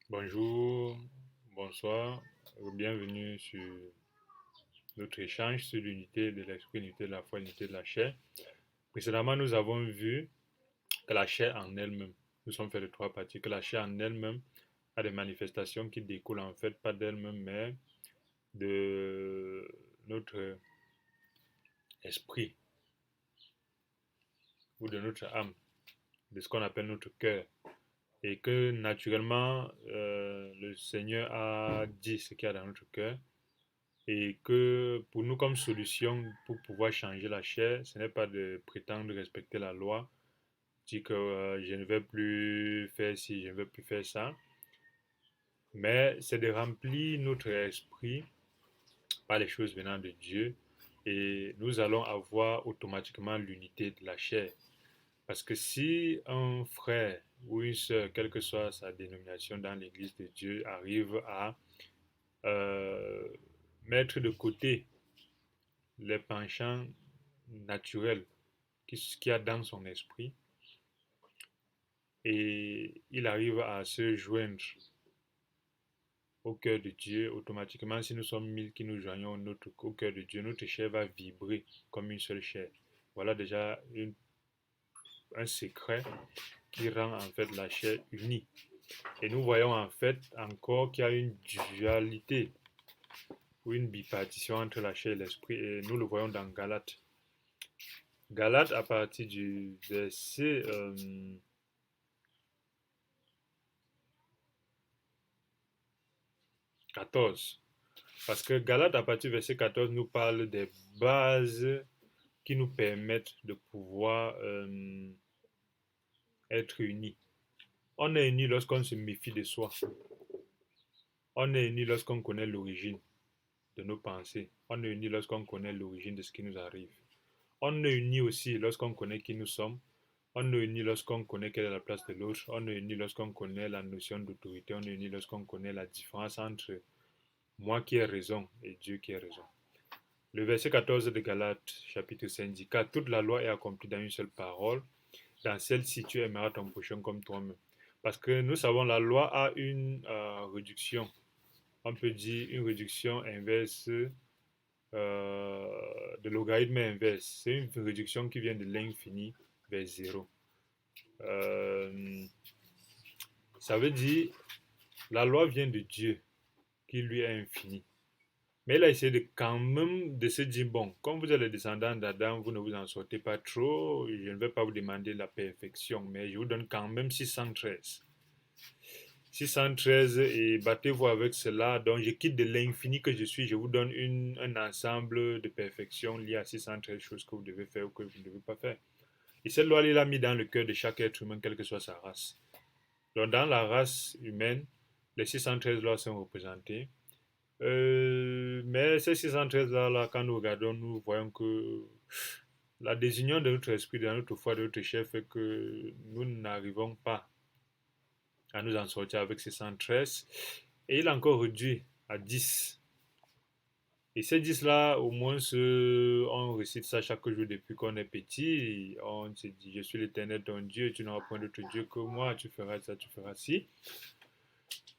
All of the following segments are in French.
Bonjour, bonsoir, bienvenue sur notre échange sur l'unité de l'esprit, l'unité de la foi, l'unité de la chair. Précédemment, nous avons vu que la chair en elle-même, nous sommes faits de trois parties, que la chair en elle-même a des manifestations qui découlent en fait pas d'elle-même, mais de notre esprit ou de notre âme, de ce qu'on appelle notre cœur. Et que naturellement, le Seigneur a dit ce qu'il y a dans notre cœur. Et que pour nous, comme solution pour pouvoir changer la chair, ce n'est pas de prétendre respecter la loi, dire que je ne vais plus faire ci, je ne vais plus faire ça, mais c'est de remplir notre esprit par les choses venant de Dieu et nous allons avoir automatiquement l'unité de la chair. Parce que si un frère ou une sœur, quelle que soit sa dénomination dans l'Église de Dieu, arrive à euh, mettre de côté les penchants naturels qu'il y a dans son esprit et il arrive à se joindre au cœur de Dieu, automatiquement, si nous sommes mille qui nous joignons au cœur de Dieu, notre chair va vibrer comme une seule chair. Voilà déjà un secret qui rend en fait la chair unie. Et nous voyons en fait encore qu'il y a une dualité ou une bipartition entre la chair et l'esprit et nous le voyons dans Galates. Galates à partir du verset 14. Parce que Galates, à partir du verset 14, nous parle des bases qui nous permettent de pouvoir être unis. On est unis lorsqu'on se méfie de soi. On est unis lorsqu'on connaît l'origine de nos pensées. On est unis lorsqu'on connaît l'origine de ce qui nous arrive. On est unis aussi lorsqu'on connaît qui nous sommes. On est unis lorsqu'on connaît quelle est la place de l'autre. On est unis lorsqu'on connaît la notion d'autorité. On est unis lorsqu'on connaît la différence entre moi qui ai raison et Dieu qui a raison. Le verset 14 de Galates, chapitre 5 dit, car toute la loi est accomplie dans une seule parole, dans celle-ci tu aimeras ton prochain comme toi-même. Parce que nous savons, la loi a une réduction, on peut dire une réduction inverse de logarithme inverse. C'est une réduction qui vient de l'infini vers zéro. Euh, Ça veut dire, la loi vient de Dieu, qui lui est infini. Mais il a essayé de quand même de se dire, bon, comme vous êtes le descendant d'Adam, vous ne vous en sortez pas trop, je ne vais pas vous demander la perfection, mais je vous donne quand même 613. 613 et battez-vous avec cela. Donc je quitte de l'infini que je suis, je vous donne un ensemble de perfection lié à 613 choses que vous devez faire ou que vous ne devez pas faire. Et cette loi, il l'a mis dans le cœur de chaque être humain, quelle que soit sa race. Donc dans la race humaine, les 613 lois sont représentées. Mais ces 613 là, quand nous regardons, nous voyons que la désunion de notre esprit, de notre foi, de notre chair fait que nous n'arrivons pas à nous en sortir avec ces 113. Et il a encore réduit à 10. Et ces 10 là, au moins, on récite ça chaque jour depuis qu'on est petit. On se dit, je suis l'éternel ton Dieu, tu n'auras point d'autre Dieu que moi, tu feras ça, tu feras ci.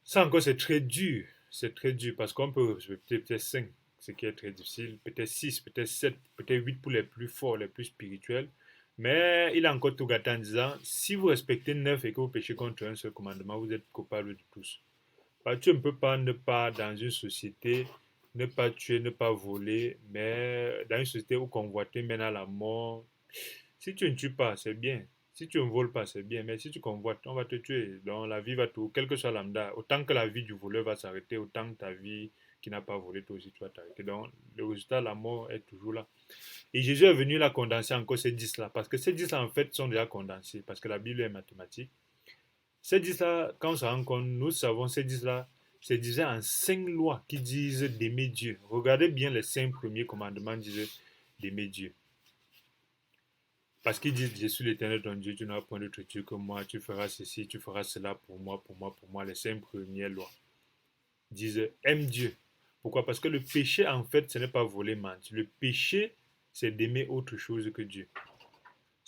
Ça encore, c'est très dur. C'est très dur parce qu'on peut respecter peut-être 5, ce qui est très difficile, peut-être 6, peut-être 7, peut-être 8 pour les plus forts, les plus spirituels. Mais il a encore tout gâté en disant, si vous respectez 9 et que vous péchez contre un seul commandement, vous êtes coupable de tous. Bah, tu ne peux pas ne pas, dans une société, ne pas tuer, ne pas voler, mais dans une société où convoiter mène à la mort, si tu ne tues pas, c'est bien. Si tu ne voles pas, c'est bien. Mais si tu convoites, on va te tuer. Donc la vie va tout, quel que soit lambda. Autant que la vie du voleur va s'arrêter, autant que ta vie qui n'a pas volé, toi aussi tu vas t'arrêter. Donc le résultat, la mort est toujours là. Et Jésus est venu là condenser encore ces 10 là. Parce que ces 10 là, en fait, sont déjà condensés. Parce que la Bible est mathématique. Ces 10 là, quand on se rend compte, nous savons ces 10 là, c'est divisé en 5 lois qui disent d'aimer Dieu. Regardez bien les 5 premiers commandements disent d'aimer Dieu. Parce qu'ils disent, je suis l'éternel ton Dieu, tu n'auras point d'autre Dieu que moi, tu feras ceci, tu feras cela pour moi, pour moi, pour moi. Les 5 premières lois disent, aime Dieu. Pourquoi? Parce que le péché, en fait, ce n'est pas voler, mentir. Le péché, c'est d'aimer autre chose que Dieu.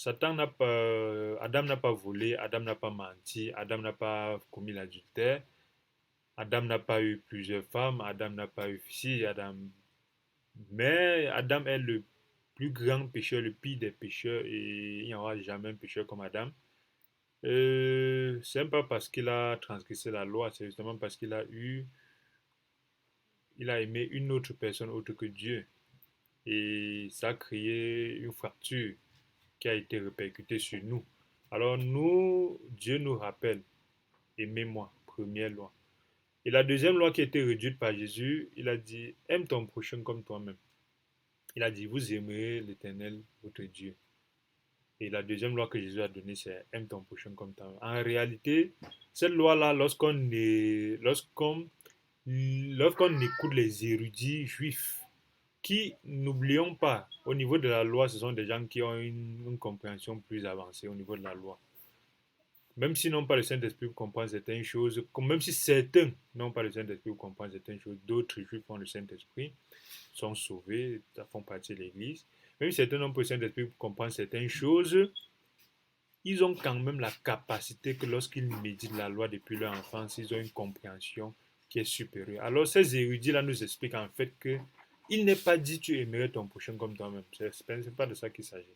Adam n'a pas volé, Adam n'a pas menti, Adam n'a pas commis l'adultère. Adam n'a pas eu plusieurs femmes, Adam n'a pas eu fille, mais Adam est le plus grand pécheur, le pire des pécheurs, et il n'y aura jamais un pécheur comme Adam. C'est pas parce qu'il a transgressé la loi, c'est justement parce il a aimé une autre personne autre que Dieu. Et ça a créé une fracture qui a été répercutée sur nous. Alors nous, Dieu nous rappelle, aimez-moi, première loi. Et la deuxième loi qui a été réduite par Jésus, il a dit, aime ton prochain comme toi-même. Il a dit, vous aimerez l'Éternel, votre Dieu. Et la deuxième loi que Jésus a donnée, c'est aime ton prochain comme toi-même. En réalité, cette loi-là, lorsqu'on écoute les érudits juifs, qui, n'oublions pas, au niveau de la loi, ce sont des gens qui ont une compréhension plus avancée au niveau de la loi. Même s'ils n'ont pas le Saint-Esprit pour comprendre certaines choses, même si certains n'ont pas le Saint-Esprit pour comprendre certaines choses, d'autres juifs ont le Saint-Esprit, sont sauvés, font partie de l'Église. Même si certains n'ont pas le Saint-Esprit pour comprendre certaines choses, ils ont quand même la capacité que lorsqu'ils méditent la loi depuis leur enfance, ils ont une compréhension qui est supérieure. Alors ces érudits-là nous expliquent en fait que il n'est pas dit tu aimerais ton prochain comme toi-même. C'est pas de ça qu'il s'agit.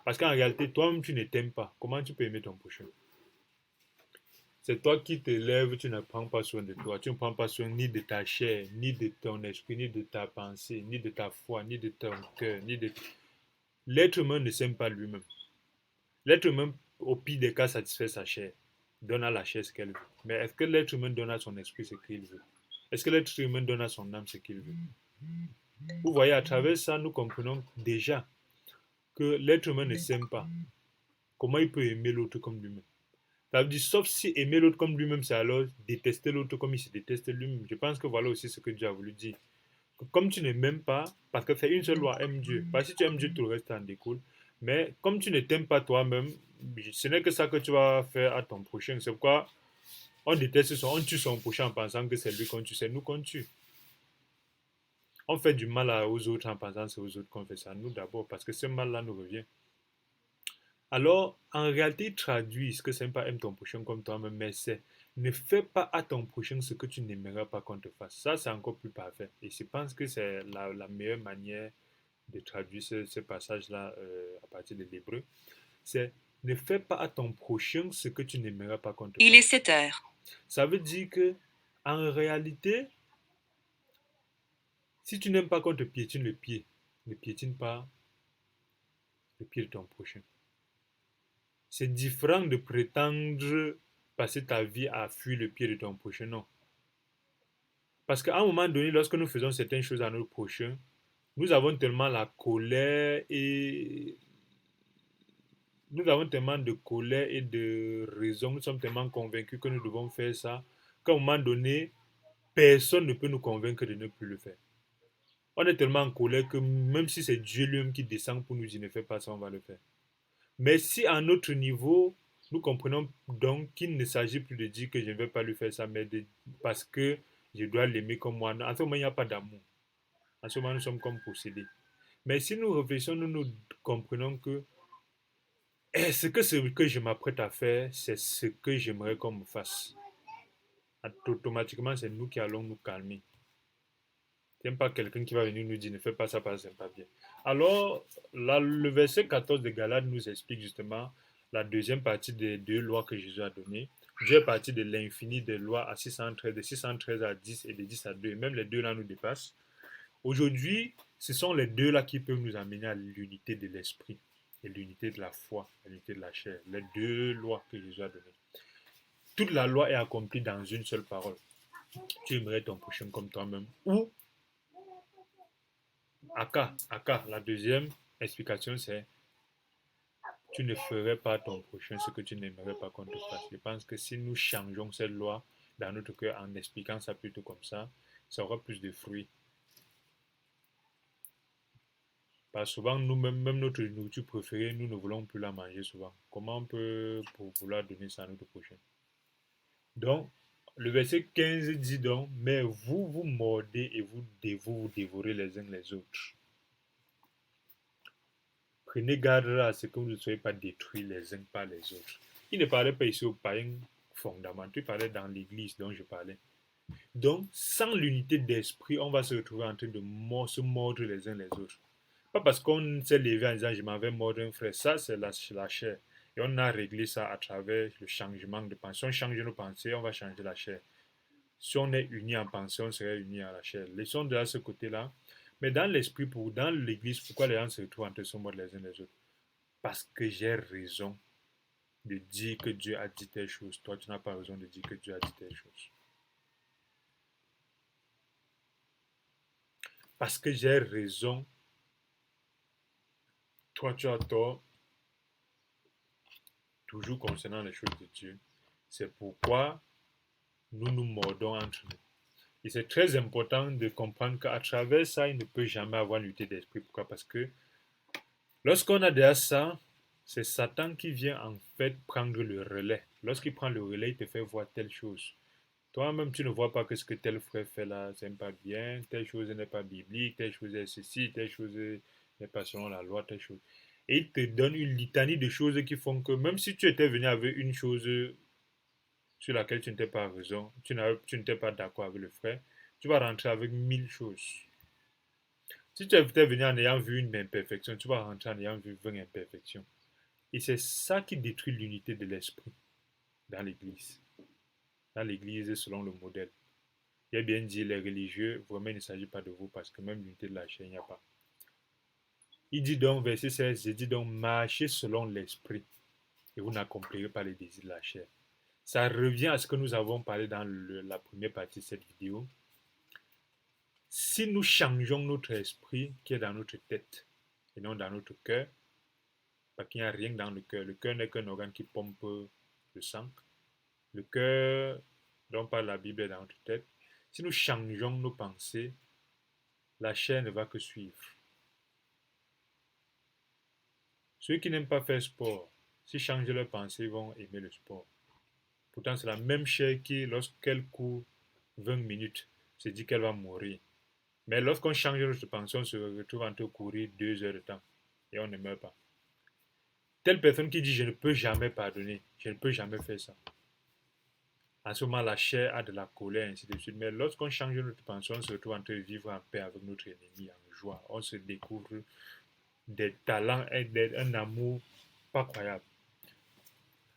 Parce qu'en réalité, toi-même, tu ne t'aimes pas. Comment tu peux aimer ton prochain? C'est toi qui te lèves, tu ne prends pas soin de toi. Tu ne prends pas soin ni de ta chair, ni de ton esprit, ni de ta pensée, ni de ta foi, ni de ton cœur, ni de... L'être humain ne s'aime pas lui-même. L'être humain, au pire des cas, satisfait sa chair, donne à la chair ce qu'elle veut. Mais est-ce que l'être humain donne à son esprit ce qu'il veut? Est-ce que l'être humain donne à son âme ce qu'il veut? Vous voyez, à travers ça, nous comprenons déjà que l'être humain ne s'aime pas. Comment il peut aimer l'autre comme lui-même? Ça veut dire, sauf si aimer l'autre comme lui-même, c'est alors détester l'autre comme il se déteste lui-même. Je pense que voilà aussi ce que Dieu a voulu dire. Comme tu ne m'aimes pas, parce que c'est une seule loi, aime Dieu. Parce que si tu aimes Dieu, tout le reste en découle. Mais comme tu ne t'aimes pas toi-même, ce n'est que ça que tu vas faire à ton prochain. C'est pourquoi on tue son prochain en pensant que c'est lui qu'on tue, c'est nous qu'on tue. On fait du mal aux autres en pensant que c'est aux autres qu'on fait ça. Nous d'abord, parce que ce mal-là nous revient. Alors, en réalité, il traduit ce que c'est pas aime ton prochain comme toi-même, mais c'est ne fais pas à ton prochain ce que tu n'aimerais pas qu'on te fasse. Ça, c'est encore plus parfait. Et je pense que c'est la meilleure manière de traduire ce passage-là à partir de l'hébreu. C'est ne fais pas à ton prochain ce que tu n'aimerais pas qu'on te fasse. Il est 7 heures. Ça veut dire que, en réalité, si tu n'aimes pas qu'on te piétine le pied, ne piétine pas le pied de ton prochain. C'est différent de prétendre passer ta vie à fuir le pied de ton prochain. Non. Parce qu'à un moment donné, lorsque nous faisons certaines choses à notre prochain, nous avons tellement la colère et nous avons tellement de colère et de raison, nous sommes tellement convaincus que nous devons faire ça, qu'à un moment donné, personne ne peut nous convaincre de ne plus le faire. On est tellement en colère que même si c'est Dieu lui-même qui descend pour nous dire ne fais pas ça, on va le faire. Mais si à notre niveau, nous comprenons donc qu'il ne s'agit plus de dire que je ne vais pas lui faire ça, mais parce que je dois l'aimer comme moi. En ce moment, il n'y a pas d'amour. En ce moment, nous sommes comme possédés. Mais si nous réfléchissons, nous comprenons que ce que je m'apprête à faire, c'est ce que j'aimerais qu'on me fasse. Automatiquement, c'est nous qui allons nous calmer. Il n'y a pas quelqu'un qui va venir nous dire ne fais pas ça parce que c'est pas bien. Alors, là, le verset 14 de Galates nous explique justement la deuxième partie des deux lois que Jésus a données. Dieu est parti de l'infini des lois à 613, de 613 à 10 et de 10 à 2. Et même les deux là nous dépassent. Aujourd'hui, ce sont les deux là qui peuvent nous amener à l'unité de l'esprit et l'unité de la foi, l'unité de la chair. Les deux lois que Jésus a données. Toute la loi est accomplie dans une seule parole. Tu aimerais ton prochain comme toi-même. Ou Aka, la deuxième explication, c'est tu ne ferais pas ton prochain ce que tu n'aimerais pas qu'on te fasse. Je pense que si nous changeons cette loi dans notre cœur en expliquant ça plutôt comme ça aura plus de fruits. Parce que souvent, nous-mêmes, même notre nourriture préférée, nous ne voulons plus la manger souvent. Comment on peut pour vouloir donner ça à notre prochain? Donc, le verset 15 dit donc, mais vous, vous mordez et vous dévorez les uns les autres. Prenez garde à ce que vous ne soyez pas détruits les uns par les autres. Il ne parlait pas ici aux païens fondamentaux. Tu parlais dans l'église dont je parlais. Donc, sans l'unité d'esprit, on va se retrouver en train de se mordre les uns les autres. Pas parce qu'on s'est levé en disant je m'en vais mordre un frère, ça c'est la chair. Et on a réglé ça à travers le changement de pensée. Si on change nos pensées, on va changer la chair. Si on est unis en pensée, on serait unis à la chair. Laissons de ce côté-là. Mais dans l'esprit, dans l'église, pourquoi les gens se retrouvent entre se mordre les uns les autres? Parce que j'ai raison de dire que Dieu a dit telle chose. Toi, tu n'as pas raison de dire que Dieu a dit telle chose. Parce que j'ai raison, toi, tu as tort, toujours concernant les choses de Dieu. C'est pourquoi nous nous mordons entre nous. Et c'est très important de comprendre qu'à travers ça, il ne peut jamais avoir l'unité d'esprit. Pourquoi? Parce que lorsqu'on a déjà ça, c'est Satan qui vient en fait prendre le relais. Lorsqu'il prend le relais, il te fait voir telle chose. Toi-même, tu ne vois pas que ce que tel frère fait là, c'est pas bien, telle chose n'est pas biblique, telle chose est ceci, telle chose n'est pas selon la loi, telle chose. Et il te donne une litanie de choses qui font que même si tu étais venu avec une chose sur laquelle tu n'étais pas raison, tu n'étais pas d'accord avec le frère, tu vas rentrer avec 1000 choses. Si tu étais venu en ayant vu une imperfection, tu vas rentrer en ayant vu 20 imperfections. Et c'est ça qui détruit l'unité de l'esprit dans l'Église. Dans l'Église, selon le modèle. Il a bien dit, les religieux, vraiment, il ne s'agit pas de vous parce que même l'unité de la chair, il n'y a pas. Il dit donc, verset 16, il dit donc, marchez selon l'esprit et vous n'accomplirez pas les désirs de la chair. Ça revient à ce que nous avons parlé dans la première partie de cette vidéo. Si nous changeons notre esprit qui est dans notre tête et non dans notre cœur, parce qu'il n'y a rien dans le cœur n'est qu'un organe qui pompe le sang. Le cœur dont parle la Bible est dans notre tête. Si nous changeons nos pensées, la chair ne va que suivre. Ceux qui n'aiment pas faire sport, s'ils changent leur pensée, vont aimer le sport. Pourtant, c'est la même chair qui, lorsqu'elle court 20 minutes, se dit qu'elle va mourir. Mais lorsqu'on change notre pensée, on se retrouve en train de courir 2 heures de temps et on ne meurt pas. Telle personne qui dit je ne peux jamais pardonner, je ne peux jamais faire ça. En ce moment, la chair a de la colère, ainsi de suite. Mais lorsqu'on change notre pensée, on se retrouve en train de vivre en paix avec notre ennemi, en joie. On se découvre des talents et un amour pas croyable.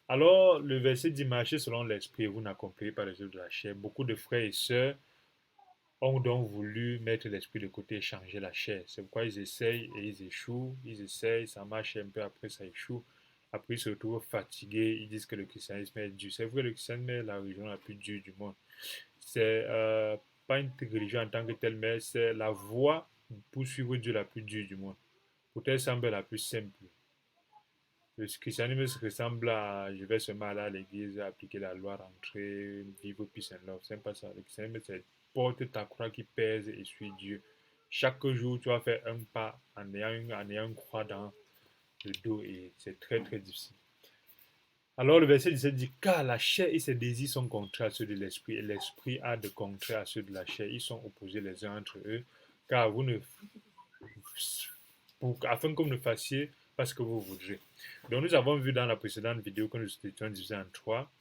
Alors, le verset dit marchez selon l'esprit et vous n'accomplirez pas les œuvres de la chair. Beaucoup de frères et sœurs ont donc voulu mettre l'esprit de côté et changer la chair. C'est pourquoi ils essayent et ils échouent. Ils essayent, ça marche un peu, après ça échoue. Après, ils se retrouvent fatigués. Ils disent que le christianisme est dur. C'est vrai, le christianisme est la religion la plus dure du monde. C'est pas une religion en tant que telle, mais c'est la voie pour suivre Dieu la plus dure du monde. Pourtant, elle semble la plus simple. Le christianisme ressemble à je vais seulement aller à l'église, appliquer la loi, rentrer, vivre peace and love. C'est pas ça. Le christianisme, c'est porte ta croix qui pèse et suis Dieu. Chaque jour, tu vas faire un pas en ayant une croix dans le dos et c'est très très difficile. Alors le verset 17 dit car la chair et ses désirs sont contraires à ceux de l'esprit et l'esprit a de contraires à ceux de la chair. Ils sont opposés les uns entre eux car vous ne afin que vous ne fassiez pas ce que vous voudrez. Donc nous avons vu dans la précédente vidéo que nous étions divisés en trois,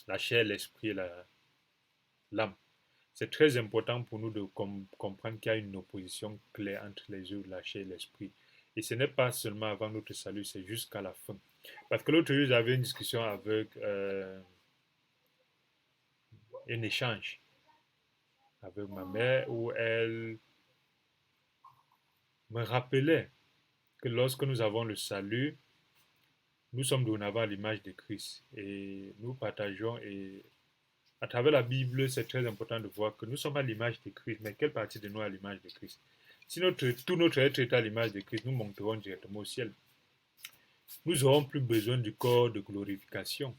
la chair, l'esprit et l'âme. C'est très important pour nous de comprendre qu'il y a une opposition claire entre les œuvres de la chair et l'esprit. Et ce n'est pas seulement avant notre salut, c'est jusqu'à la fin. Parce que l'autre jour, j'avais une discussion avec un échange avec ma mère où elle me rappelait que lorsque nous avons le salut, nous sommes dorénavant à l'image de Christ et nous partageons et à travers la Bible, c'est très important de voir que nous sommes à l'image de Christ, mais quelle partie de nous est à l'image de Christ? Si tout notre être est à l'image de Christ, nous monterons directement au ciel. Nous n'aurons plus besoin du corps de glorification.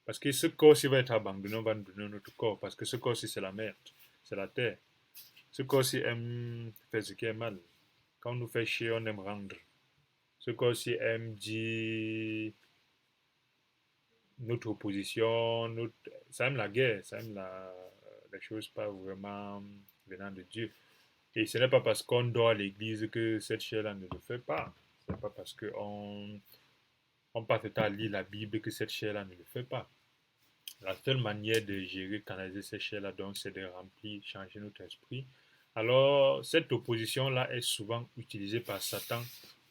Parce que ce corps-ci va être abandonné, on va nous donner notre corps. Parce que ce corps-ci, c'est la merde, c'est la terre. Ce corps-ci aime faire ce qui est mal. Quand on nous fait chier, on aime rendre. Ce corps-ci aime dire notre opposition, ça aime la guerre, ça aime les choses pas vraiment venant de Dieu. Et ce n'est pas parce qu'on dort à l'église que cette chair-là ne le fait pas. Ce n'est pas parce qu'on passe le temps à lire la Bible que cette chair-là ne le fait pas. La seule manière de gérer, canaliser ces chair-là, donc, c'est de remplir, changer notre esprit. Alors, cette opposition-là est souvent utilisée par Satan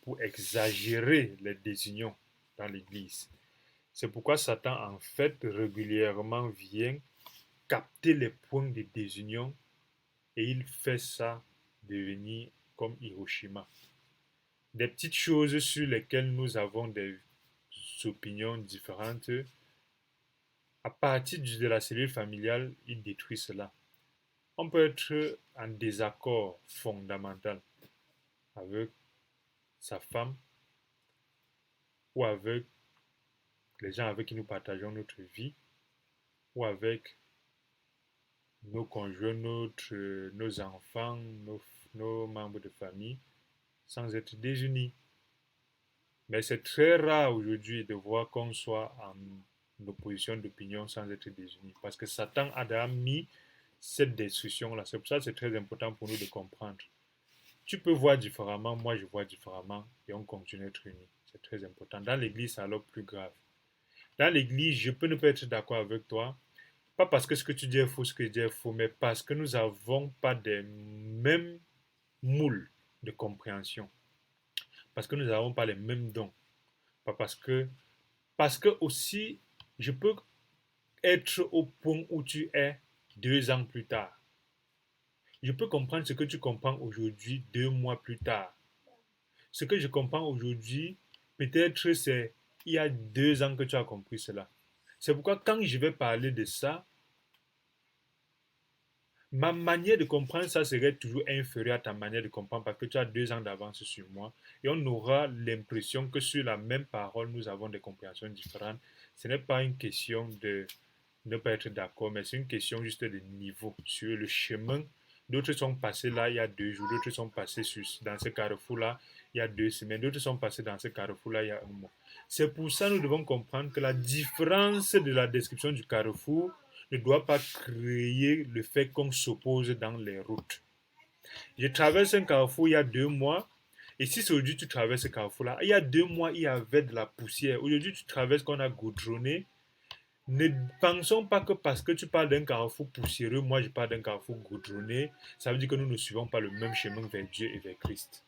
pour exagérer les désunions dans l'Église. C'est pourquoi Satan, en fait, régulièrement vient capter les points de désunion et il fait ça devenir comme Hiroshima. Des petites choses sur lesquelles nous avons des opinions différentes, à partir de la cellule familiale, il détruit cela. On peut être en désaccord fondamental avec sa femme ou avec les gens avec qui nous partageons notre vie ou avec nos conjoints, nos enfants, nos membres de famille sans être désunis. Mais c'est très rare aujourd'hui de voir qu'on soit en opposition d'opinion sans être désunis. Parce que Satan a déjà mis cette destruction-là. C'est pour ça que c'est très important pour nous de comprendre. Tu peux voir différemment, moi je vois différemment, et on continue à être unis. C'est très important. Dans l'église, c'est alors plus grave. Dans l'église, je peux ne pas être d'accord avec toi, pas parce que ce que tu dis est faux, ce que je dis est faux, mais parce que nous n'avons pas des mêmes moules de compréhension. Parce que nous n'avons pas les mêmes dons. Pas parce que aussi, je peux être au point où tu es 2 ans plus tard. Je peux comprendre ce que tu comprends aujourd'hui 2 mois plus tard. Ce que je comprends aujourd'hui, peut-être c'est il y a 2 ans que tu as compris cela. C'est pourquoi quand je vais parler de ça, ma manière de comprendre ça serait toujours inférieure à ta manière de comprendre parce que tu as 2 ans d'avance sur moi et on aura l'impression que sur la même parole, nous avons des compréhensions différentes. Ce n'est pas une question de ne pas être d'accord, mais c'est une question juste de niveau sur le chemin. D'autres sont passés là il y a 2 jours, d'autres sont passés dans ce carrefour-là il y a 2 semaines, d'autres sont passés dans ce carrefour-là il y a un mois. C'est pour ça que nous devons comprendre que la différence de la description du carrefour ne doit pas créer le fait qu'on s'oppose dans les routes. Je traverse un carrefour il y a 2 mois, et si aujourd'hui tu traverses ce carrefour-là, il y a 2 mois, il y avait de la poussière. Aujourd'hui, tu traverses qu'on a goudronné. Ne pensons pas que parce que tu parles d'un carrefour poussiéreux, moi je parle d'un carrefour goudronné, ça veut dire que nous ne suivons pas le même chemin vers Dieu et vers Christ.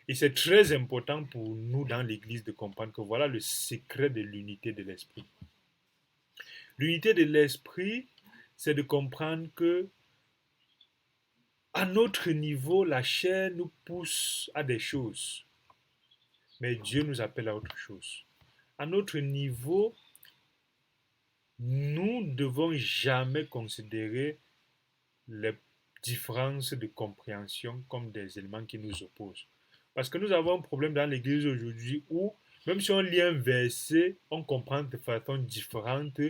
Et c'est très important pour nous dans l'Église de comprendre que voilà le secret de l'unité de l'Esprit. L'unité de l'Esprit, c'est de comprendre que à notre niveau, la chair nous pousse à des choses, mais Dieu nous appelle à autre chose. À notre niveau, nous ne devons jamais considérer les différences de compréhension comme des éléments qui nous opposent. Parce que nous avons un problème dans l'Église aujourd'hui où, même si on lit un verset, on comprend de façon différente,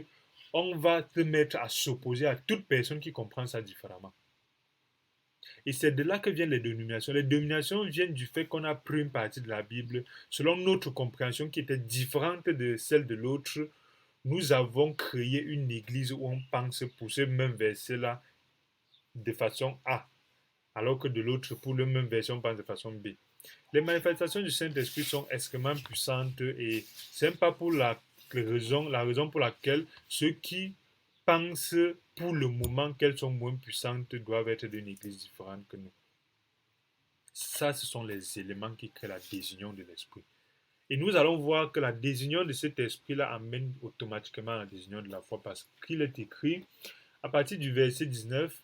on va se mettre à s'opposer à toute personne qui comprend ça différemment. Et c'est de là que viennent les dénominations. Les dénominations viennent du fait qu'on a pris une partie de la Bible selon notre compréhension qui était différente de celle de l'autre. Nous avons créé une église où on pense pour ce même verset-là de façon A, alors que de l'autre, pour le même verset, on pense de façon B. Les manifestations du Saint-Esprit sont extrêmement puissantes et ce n'est pas pour la raison pour laquelle ceux qui pensent pour le moment qu'elles sont moins puissantes doivent être d'une église différente que nous. Ça, ce sont les éléments qui créent la désunion de l'esprit. Et nous allons voir que la désunion de cet esprit-là amène automatiquement à la désunion de la foi parce qu'il est écrit à partir du verset 19.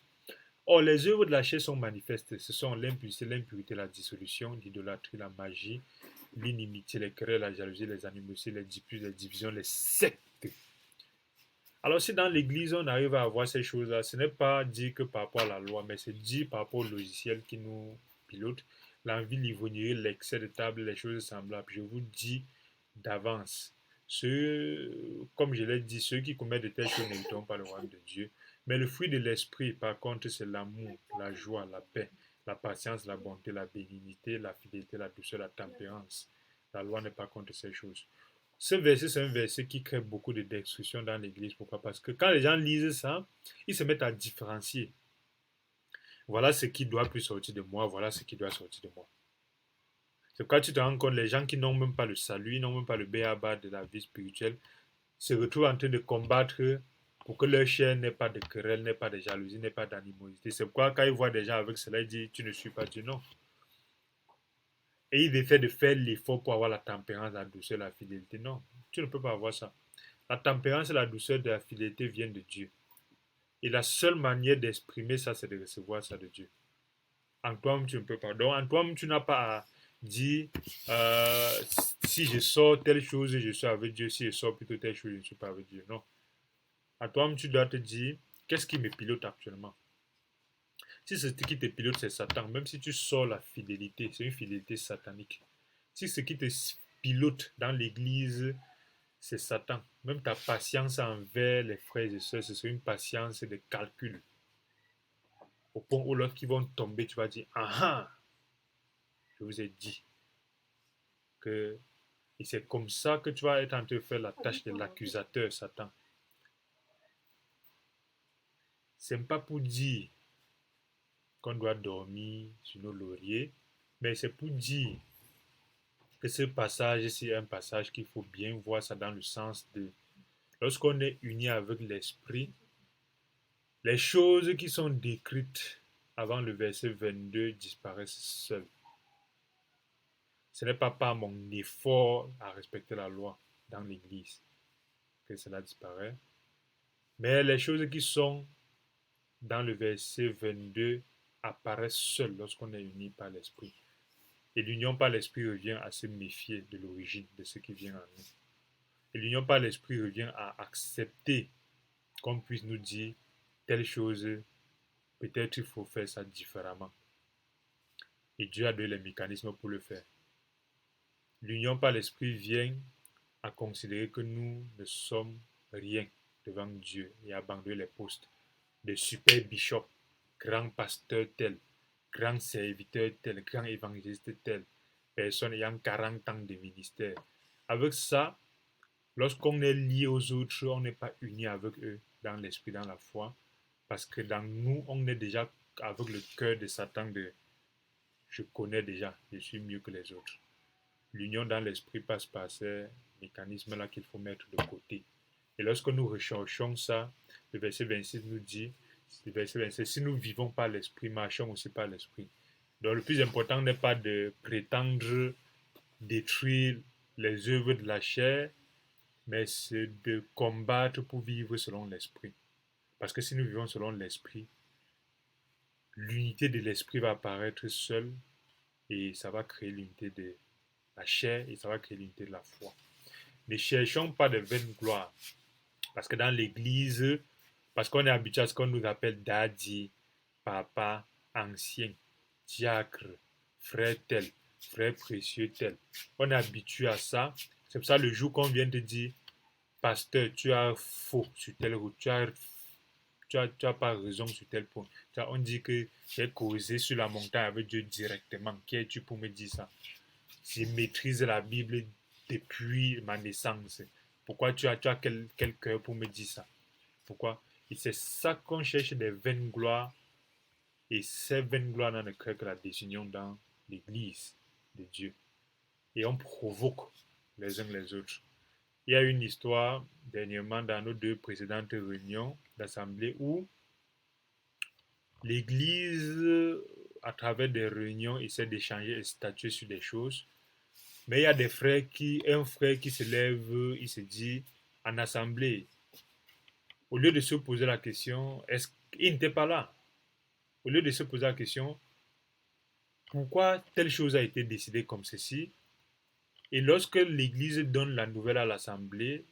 Or, les œuvres de la chair sont manifestes. Ce sont l'impudicité, l'impurité, la dissolution, l'idolâtrie, la magie, l'inimitié, les querelles, la jalousie, les animosités, les divisions, les sectes. Alors, si dans l'Église, on arrive à avoir ces choses-là, ce n'est pas dit que par rapport à la loi, mais c'est dit par rapport au logiciel qui nous pilote, l'envie, l'ivrognerie, l'excès de table, les choses semblables. Je vous dis d'avance, comme je l'ai dit, ceux qui commettent de telles choses n'hériteront pas le royaume de Dieu. Mais le fruit de l'esprit, par contre, c'est l'amour, la joie, la paix, la patience, la bonté, la bénignité, la fidélité, la douceur, la tempérance. La loi n'est pas contre ces choses. Ce verset, c'est un verset qui crée beaucoup de destruction dans l'Église. Pourquoi? Parce que quand les gens lisent ça, ils se mettent à différencier. Voilà ce qui doit plus sortir de moi, voilà ce qui doit sortir de moi. C'est pourquoi tu te rends compte, les gens qui n'ont même pas le salut, ils n'ont même pas le béaba de la vie spirituelle, se retrouvent en train de combattre pour que leur chair n'ait pas de querelle, n'ait pas de jalousie, n'ait pas d'animosité. C'est pourquoi quand ils voient des gens avec cela, ils disent tu ne suis pas Dieu, non. Et ils essaient de faire l'effort pour avoir la tempérance, la douceur, la fidélité. Non, tu ne peux pas avoir ça. La tempérance et la douceur de la fidélité viennent de Dieu. Et la seule manière d'exprimer ça, c'est de recevoir ça de Dieu. En toi-même, tu ne peux pas. Donc, en toi-même, tu n'as pas à dire si je sors telle chose, je suis avec Dieu. Si je sors plutôt telle chose, je ne suis pas avec Dieu. Non. À toi-même, tu dois te dire qu'est-ce qui me pilote actuellement. Si ce qui te pilote, c'est Satan, même si tu sors la fidélité, c'est une fidélité satanique. Si ce qui te pilote dans l'église, c'est Satan, même ta patience envers les frères et sœurs, c'est une patience de calcul. Au point où lorsqu'ils vont tomber, tu vas dire, ah ah, je vous ai dit que... Et c'est comme ça que tu vas être en train de faire la tâche de l'accusateur, Satan. C'est pas pour dire qu'on doit dormir sur nos lauriers, mais c'est pour dire que ce passage, c'est un passage qu'il faut bien voir ça dans le sens de lorsqu'on est uni avec l'esprit, les choses qui sont décrites avant le verset 22 disparaissent seules. Ce n'est pas par mon effort à respecter la loi dans l'église que cela disparaît, mais les choses qui sont dans le verset 22 apparaissent seules lorsqu'on est uni par l'esprit. Et l'union par l'esprit revient à se méfier de l'origine de ce qui vient à nous. Et l'union par l'esprit revient à accepter qu'on puisse nous dire telle chose, peut-être il faut faire ça différemment. Et Dieu a donné les mécanismes pour le faire. L'union par l'esprit vient à considérer que nous ne sommes rien devant Dieu et à abandonner les postes de super bishop, grand pasteur tel, grand serviteur tel, grand évangéliste tel, personne ayant 40 ans de ministère. Avec ça, lorsqu'on est lié aux autres, on n'est pas uni avec eux dans l'esprit, dans la foi, parce que dans nous, on est déjà avec le cœur de Satan de je connais déjà, je suis mieux que les autres. L'union dans l'esprit passe par ces mécanismes-là qu'il faut mettre de côté. Et lorsque nous recherchons ça, le verset 26 nous dit, le verset 27, si nous vivons par l'esprit, marchons aussi par l'esprit. Donc le plus important n'est pas de prétendre détruire les œuvres de la chair, mais c'est de combattre pour vivre selon l'esprit. Parce que si nous vivons selon l'esprit, l'unité de l'esprit va apparaître seule et ça va créer l'unité de la chair et ça va créer l'unité de la foi. Ne cherchons pas de vaine gloire. Parce que dans l'église, parce qu'on est habitué à ce qu'on nous appelle daddy, papa, ancien, diacre, frère tel, frère précieux tel. On est habitué à ça. C'est pour ça le jour qu'on vient de dire, pasteur, tu as faux sur telle route, tu as pas raison sur tel point. On dit que j'ai causé sur la montagne avec Dieu directement. Qui es-tu pour me dire ça? Je maîtrise la Bible depuis ma naissance. Pourquoi tu as quel cœur pour me dire ça? Pourquoi? Et c'est ça qu'on cherche des vaines gloires. Et ces vaines gloires ne créent que la désunion dans l'église de Dieu. Et on provoque les uns les autres. Il y a une histoire dernièrement dans nos deux précédentes réunions d'assemblée où l'église, à travers des réunions, essaie d'échanger et statuer sur des choses. Mais il y a des frères un frère qui se lève, il se dit en assemblée, au lieu de se poser la question, est-ce qu'il n'était pas là? Au lieu de se poser la question, pourquoi telle chose a été décidée comme ceci? Et lorsque l'église donne la nouvelle à l'assemblée,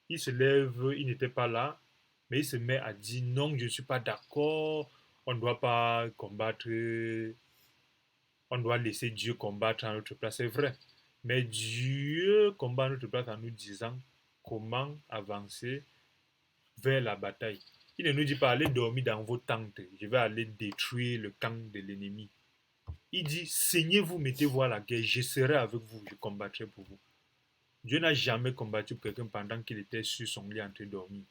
il se lève, il n'était pas là, mais il se met à dire non, je ne suis pas d'accord, on ne doit pas combattre, on doit laisser Dieu combattre à notre place. C'est vrai. Mais Dieu combat à notre place en nous disant comment avancer vers la bataille. Il ne nous dit pas allez dormir dans vos tentes, je vais aller détruire le camp de l'ennemi. Il dit saignez-vous, mettez-vous à la guerre, je serai avec vous, je combattrai pour vous. Dieu n'a jamais combattu pour quelqu'un pendant qu'il était sur son lit en train de dormir.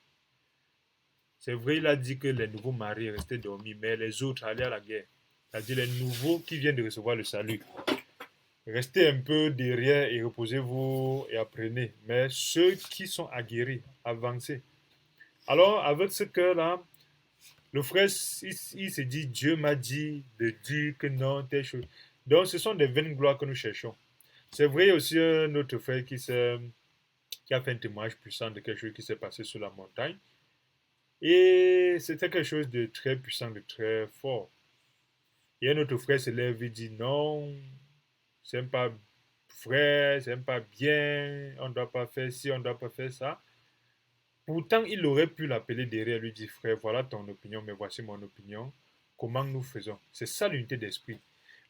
C'est vrai, il a dit que les nouveaux mariés restaient dormir, mais les autres allaient à la guerre. C'est-à-dire les nouveaux qui viennent de recevoir le salut. Restez un peu derrière et reposez-vous et apprenez. Mais ceux qui sont aguerris, avancez. Alors, avec ce cœur-là, le frère, il se dit, Dieu m'a dit de dire que non, telle chose. Donc, ce sont des vaines gloires que nous cherchons. C'est vrai aussi un autre frère qui a fait un témoignage puissant de quelque chose qui s'est passé sur la montagne. Et c'était quelque chose de très puissant, de très fort. Et un autre frère se lève et dit non, c'est pas vrai, c'est pas bien, on ne doit pas faire ci, on ne doit pas faire ça. Pourtant, il aurait pu l'appeler derrière et lui dire frère, voilà ton opinion, mais voici mon opinion. Comment nous faisons? C'est ça l'unité d'esprit.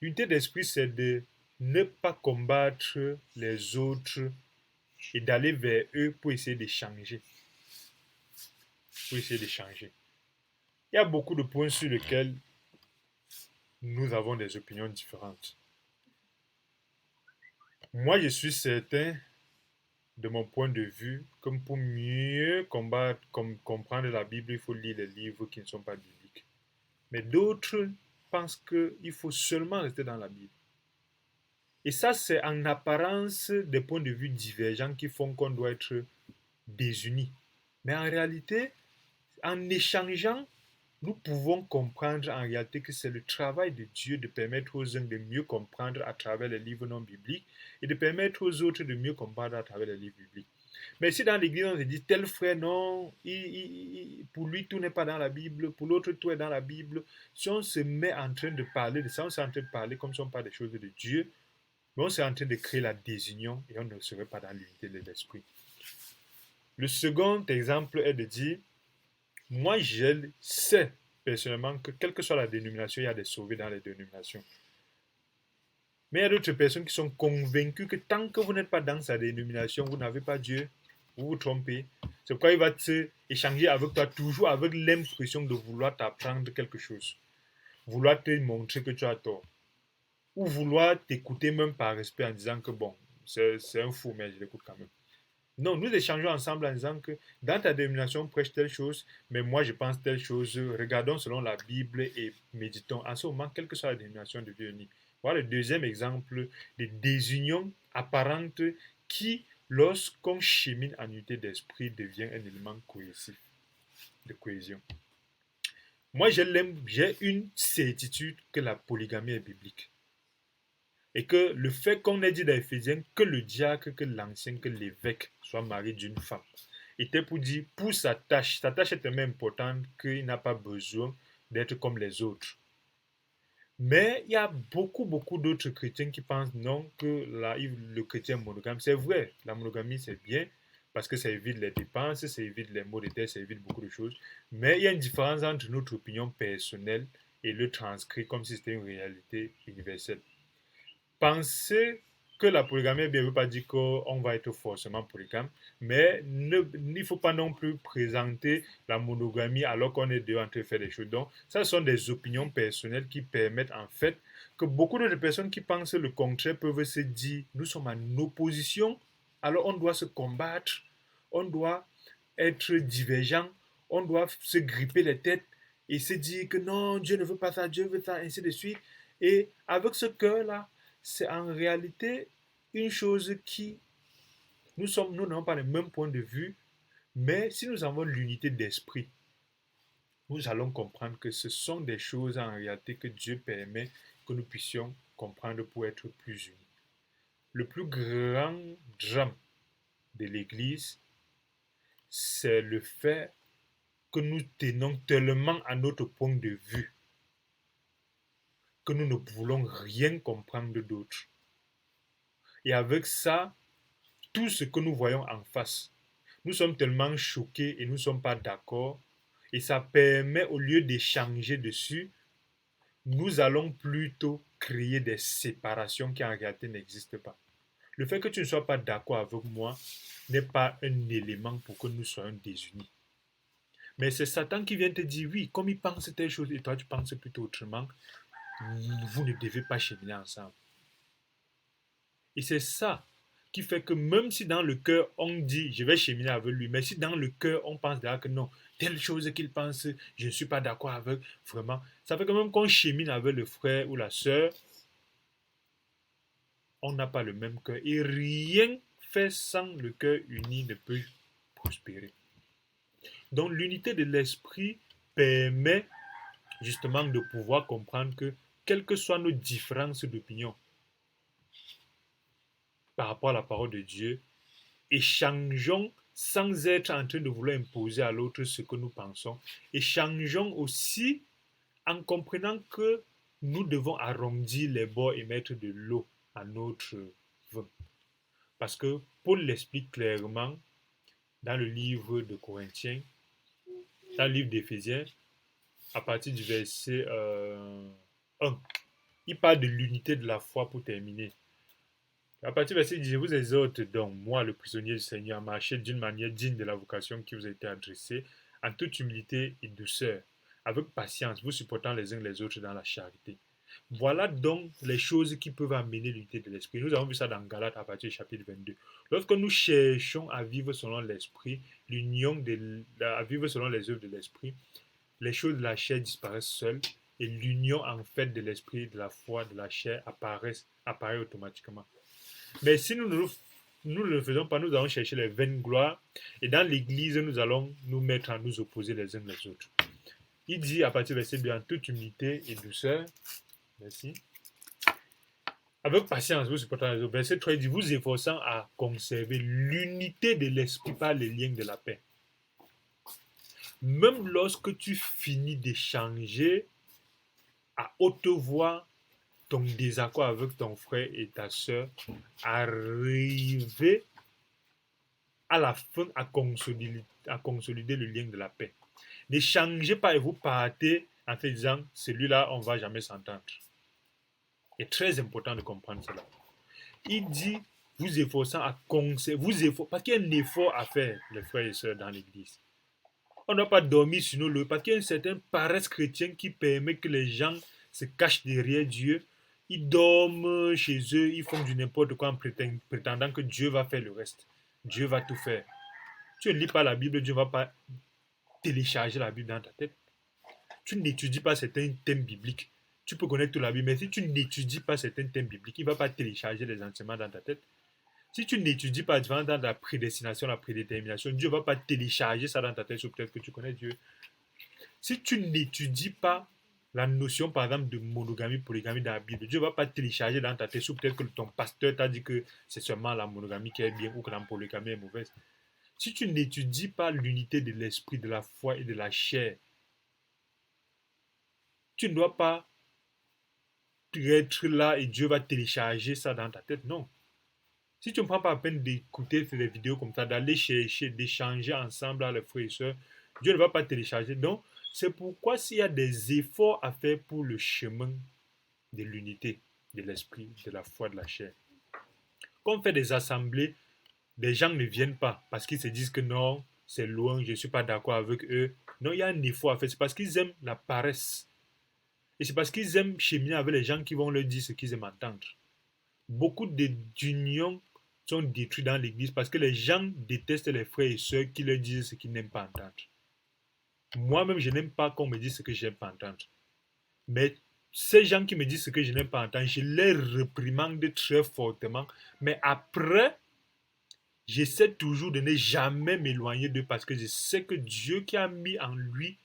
L'unité d'esprit, c'est de ne pas combattre les autres et d'aller vers eux pour essayer de changer. Pour essayer de changer. Il y a beaucoup de points sur lesquels nous avons des opinions différentes. Moi, je suis certain, de mon point de vue, comme pour mieux combattre, comprendre la Bible, il faut lire les livres qui ne sont pas bibliques. Mais d'autres pensent qu'il faut seulement rester dans la Bible. Et ça, c'est en apparence des points de vue divergents qui font qu'on doit être désunis. Mais en réalité, en échangeant, nous pouvons comprendre en réalité que c'est le travail de Dieu de permettre aux uns de mieux comprendre à travers les livres non bibliques et de permettre aux autres de mieux comprendre à travers les livres bibliques. Mais si dans l'église on se dit tel frère, non, pour lui tout n'est pas dans la Bible, pour l'autre tout est dans la Bible, si on se met en train de parler de ça, on s'est en train de parler comme si on parle des choses de Dieu, mais on s'est en train de créer la désunion et on ne serait pas dans l'unité de l'esprit. Le second exemple est de dire, moi je sais personnellement que quelle que soit la dénomination, il y a des sauvés dans les dénominations. Mais il y a d'autres personnes qui sont convaincues que tant que vous n'êtes pas dans sa dénomination, vous n'avez pas Dieu, vous vous trompez. C'est pourquoi il va échanger avec toi toujours avec l'impression de vouloir t'apprendre quelque chose, vouloir te montrer que tu as tort, ou vouloir t'écouter même par respect en disant que bon, c'est un fou, mais je l'écoute quand même. Non, nous échangeons ensemble en disant que dans ta dénomination, prêche telle chose, mais moi je pense telle chose. Regardons selon la Bible et méditons. En ce moment, quelle que soit la dénomination de Dieu uni. Voilà le deuxième exemple de désunion apparente qui, lorsqu'on chemine en unité d'esprit, devient un élément cohésif, de cohésion. Moi, j'ai une certitude que la polygamie est biblique. Et que le fait qu'on ait dit dans Éphésiens que le diacre, que l'ancien, que l'évêque soit marié d'une femme, était pour dire, pour sa tâche est tellement importante qu'il n'a pas besoin d'être comme les autres. Mais il y a beaucoup d'autres chrétiens qui pensent non, que le chrétien monogame, c'est vrai, la monogamie c'est bien, parce que ça évite les dépenses, ça évite les maux de tête, ça évite beaucoup de choses. Mais il y a une différence entre notre opinion personnelle et le transcrit comme si c'était une réalité universelle. Penser que la polygamie ne veut pas dire qu'on va être forcément polygame, mais il ne faut pas non plus présenter la monogamie alors qu'on est deux en train de faire des choses. Donc, ça sont des opinions personnelles qui permettent en fait que beaucoup de personnes qui pensent le contraire peuvent se dire, nous sommes en opposition, alors on doit se combattre, on doit être divergent, on doit se gripper les têtes et se dire que non, Dieu ne veut pas ça, Dieu veut ça, ainsi de suite. Et avec ce cœur-là, c'est en réalité une chose qui, nous n'avons pas le même point de vue, mais si nous avons l'unité d'esprit, nous allons comprendre que ce sont des choses en réalité que Dieu permet que nous puissions comprendre pour être plus unis. Le plus grand drame de l'Église, c'est le fait que nous tenons tellement à notre point de vue que nous ne voulons rien comprendre d'autre. Et avec ça, tout ce que nous voyons en face, nous sommes tellement choqués et nous ne sommes pas d'accord. Et ça permet, au lieu d'échanger dessus, nous allons plutôt créer des séparations qui en réalité n'existent pas. Le fait que tu ne sois pas d'accord avec moi n'est pas un élément pour que nous soyons désunis. Mais c'est Satan qui vient te dire, oui, comme il pense telle chose et toi tu penses plutôt autrement, vous ne devez pas cheminer ensemble. Et c'est ça qui fait que même si dans le cœur on dit je vais cheminer avec lui, mais si dans le cœur on pense déjà que non, telle chose qu'il pense, je ne suis pas d'accord avec, vraiment, ça fait quand même qu'on chemine avec le frère ou la sœur, on n'a pas le même cœur. Et rien fait sans le cœur uni ne peut prospérer. Donc l'unité de l'esprit permet justement de pouvoir comprendre que, quelles que soient nos différences d'opinion par rapport à la parole de Dieu, échangeons sans être en train de vouloir imposer à l'autre ce que nous pensons. Échangeons aussi en comprenant que nous devons arrondir les bords et mettre de l'eau à notre vin. Parce que Paul l'explique clairement dans le livre de Corinthiens, dans le livre d'Éphésiens, à partir du verset 1. Il parle de l'unité de la foi pour terminer. À partir du verset 10, je vous exhorte donc, moi, le prisonnier du Seigneur, à marcher d'une manière digne de la vocation qui vous a été adressée, en toute humilité et douceur, avec patience, vous supportant les uns les autres dans la charité. Voilà donc les choses qui peuvent amener l'unité de l'esprit. Nous avons vu ça dans Galates à partir du chapitre 22. Lorsque nous cherchons à vivre selon l'esprit, à vivre selon les œuvres de l'esprit, les choses de la chair disparaissent seules et l'union en fait de l'esprit, de la foi, de la chair apparaît automatiquement. Mais si nous ne le faisons pas, nous allons chercher les vaines gloires et dans l'église, nous allons nous mettre à nous opposer les uns les autres. Il dit à partir du verset 2, en toute humilité et douceur, merci, avec patience, vous supportez les autres. Verset 3, il dit, vous efforçant à conserver l'unité de l'esprit par les liens de la paix. Même lorsque tu finis d'échanger à haute voix ton désaccord avec ton frère et ta soeur, arriver à la fin à consolider le lien de la paix. N'échangez pas et vous partez en te disant, celui-là, on ne va jamais s'entendre. C'est très important de comprendre cela. Il dit, vous efforçant à conserver, parce qu'il y a un effort à faire, les frères et sœurs, dans l'église. On ne doit pas dormir sur nos lauriers, parce qu'il y a une certaine paresse chrétienne qui permet que les gens se cachent derrière Dieu. Ils dorment chez eux, ils font du n'importe quoi en prétendant que Dieu va faire le reste. Dieu va tout faire. Tu ne lis pas la Bible, Dieu ne va pas télécharger la Bible dans ta tête. Tu n'étudies pas certains thèmes bibliques. Tu peux connaître toute la Bible, mais si tu n'étudies pas certains thèmes bibliques, il ne va pas télécharger les enseignements dans ta tête. Si tu n'étudies pas dans la prédestination, la prédétermination, Dieu ne va pas télécharger ça dans ta tête, peut-être que tu connais Dieu. Si tu n'étudies pas la notion, par exemple, de monogamie, polygamie dans la Bible, Dieu ne va pas télécharger dans ta tête, peut-être que ton pasteur t'a dit que c'est seulement la monogamie qui est bien ou que la polygamie est mauvaise. Si tu n'étudies pas l'unité de l'esprit, de la foi et de la chair, tu ne dois pas être là et Dieu va télécharger ça dans ta tête. Non. Si tu ne prends pas la peine d'écouter des vidéos comme ça, d'aller chercher, d'échanger ensemble avec les frères et sœurs, Dieu ne va pas télécharger. Donc, c'est pourquoi s'il y a des efforts à faire pour le chemin de l'unité de l'esprit, de la foi, de la chair. Quand on fait des assemblées, des gens ne viennent pas parce qu'ils se disent que non, c'est loin, je ne suis pas d'accord avec eux. Non, il y a un effort à faire. C'est parce qu'ils aiment la paresse. Et c'est parce qu'ils aiment cheminer avec les gens qui vont leur dire ce qu'ils aiment entendre. Beaucoup d'unions sont détruites dans l'église parce que les gens détestent les frères et sœurs qui leur disent ce qu'ils n'aiment pas entendre. Moi-même, je n'aime pas qu'on me dise ce que je n'aime pas entendre. Mais ces gens qui me disent ce que je n'aime pas entendre, je les réprimande très fortement. Mais après, j'essaie toujours de ne jamais m'éloigner d'eux parce que je sais que Dieu qui a mis en lui